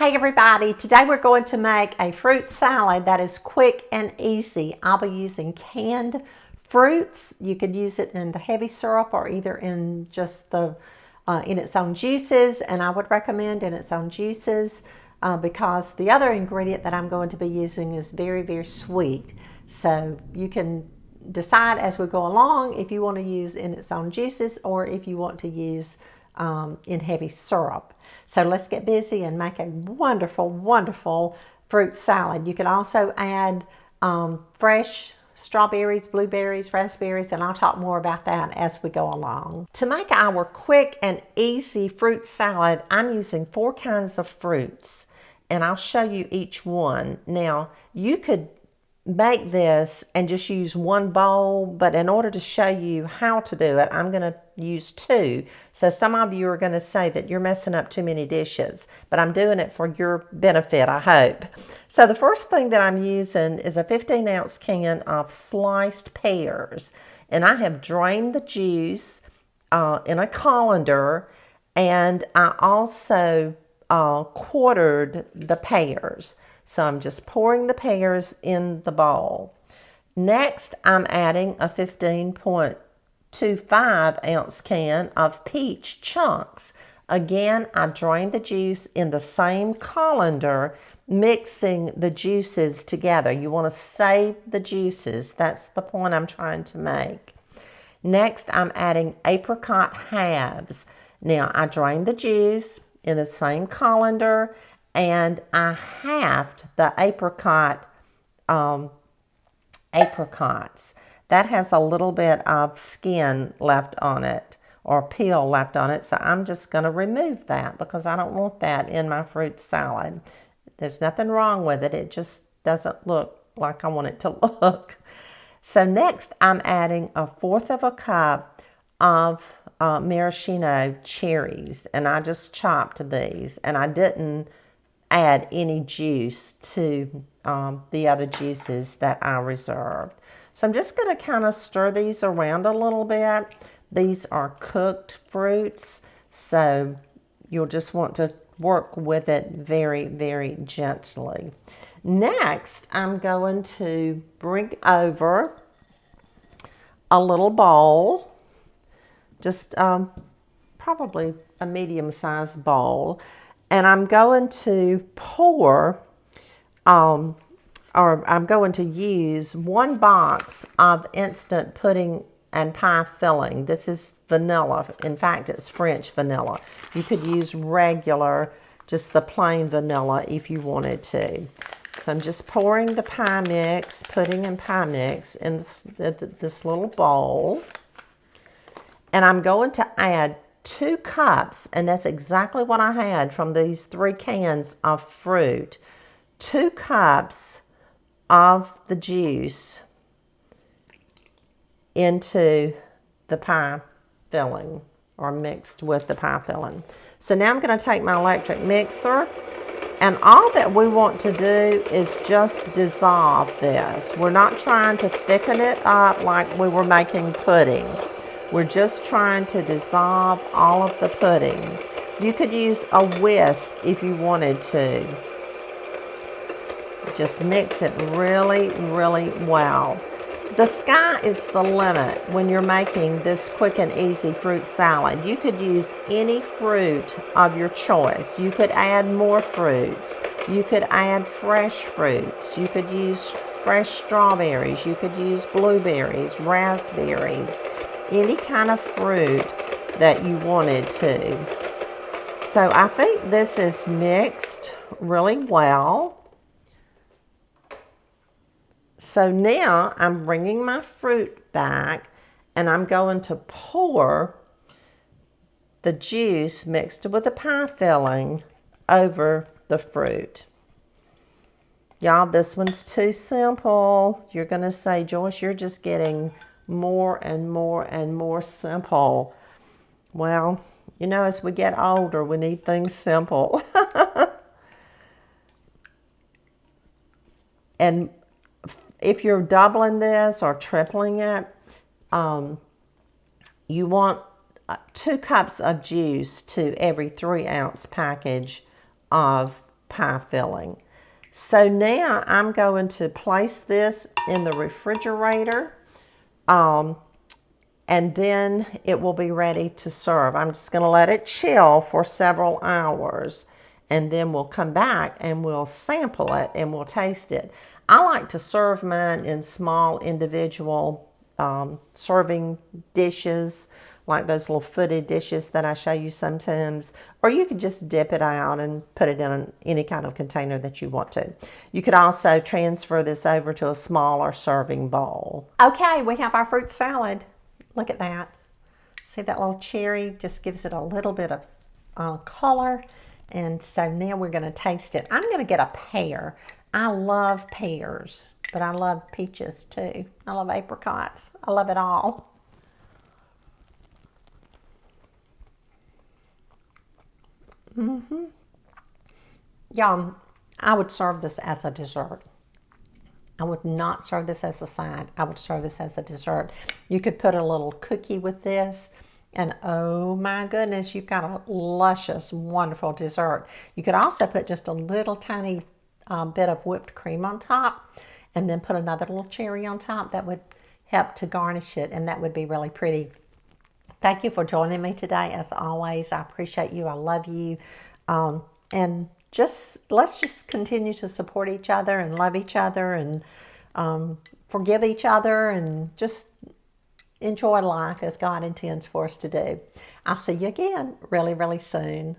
Hey everybody, today we're going to make a fruit salad that is quick and easy. I'll be using canned fruits. You could use it in the heavy syrup or either in just in its own juices, and I would recommend in its own juices because the other ingredient that I'm going to be using is very, very sweet. So you can decide as we go along if you want to use in its own juices or if you want to use in heavy syrup. So let's get busy and make a wonderful, wonderful fruit salad. You can also add fresh strawberries, blueberries, raspberries, and I'll talk more about that as we go along. To make our quick and easy fruit salad, I'm using 4 kinds of fruits, and I'll show you each one. Now, you could make this and just use one bowl, but in order to show you how to do it, I'm going to use 2. So some of you are going to say that you're messing up too many dishes, but I'm doing it for your benefit, I hope. So the first thing that I'm using is a 15-ounce can of sliced pears, and I have drained the juice in a colander, and I also quartered the pears. So I'm just pouring the pears in the bowl. Next, I'm adding a 15.25-ounce can of peach chunks. Again, I drained the juice in the same colander, mixing the juices together. You want to save the juices. That's the point I'm trying to make. Next, I'm adding apricot halves. Now, I drained the juice in the same colander, and I halved the apricots. That has a little bit of skin left on it or peel left on it, so I'm just going to remove that because I don't want that in my fruit salad. There's nothing wrong with it. It just doesn't look like I want it to look. So next, I'm adding 1/4 of a cup of maraschino cherries, and I just chopped these, and I didn't add any juice to the other juices that I reserved. So I'm just going to kind of stir these around a little bit. These are cooked fruits, so you'll just want to work with it very, very gently. Next, I'm going to bring over a little bowl, just probably a medium-sized bowl, and I'm going to pour, or I'm going to use 1 box of instant pudding and pie filling. This is vanilla. In fact, it's French vanilla. You could use regular, just the plain vanilla if you wanted to. So I'm just pouring the pie mix, pudding and pie mix in this little bowl. And I'm going to add 2 cups, and that's exactly what I had from these 3 cans of fruit. 2 cups of the juice into the pie filling, or mixed with the pie filling. So now I'm going to take my electric mixer, and all that we want to do is just dissolve this. We're not trying to thicken it up like we were making pudding. We're just trying to dissolve all of the pudding. You could use a whisk if you wanted to. Just mix it really, really well. The sky is the limit when you're making this quick and easy fruit salad. You could use any fruit of your choice. You could add more fruits. You could add fresh fruits. You could use fresh strawberries. You could use blueberries, raspberries, any kind of fruit that you wanted to. So I think this is mixed really well. So now I'm bringing my fruit back, and I'm going to pour the juice mixed with the pie filling over the fruit. Y'all, this one's too simple. You're going to say, Joyce, you're just getting more and more and more simple. Well, you know, as we get older, we need things simple. And if you're doubling this or tripling it, you want 2 cups of juice to every 3-ounce package of pie filling. So now I'm going to place this in the refrigerator, and then it will be ready to serve. I'm just going to let it chill for several hours, and then we'll come back and we'll sample it and we'll taste it. I like to serve mine in small individual serving dishes, like those little footed dishes that I show you sometimes, or you could just dip it out and put it in any kind of container that you want to. You could also transfer this over to a smaller serving bowl. Okay, we have our fruit salad. Look at that. See that little cherry just gives it a little bit of color. And so now we're going to taste it. I'm going to get a pear. I love pears, but I love peaches too. I love apricots. I love it all. Y'all, I would serve this as a dessert. I would not serve this as a side. I would serve this as a dessert. You could put a little cookie with this, and oh my goodness, you've got a luscious, wonderful dessert. You could also put just a little tiny bit of whipped cream on top, and then put another little cherry on top. That would help to garnish it, and that would be really pretty. Thank you for joining me today. As always, I appreciate you. I love you. And let's just continue to support each other and love each other and forgive each other and just enjoy life as God intends for us to do. I'll see you again really, really soon.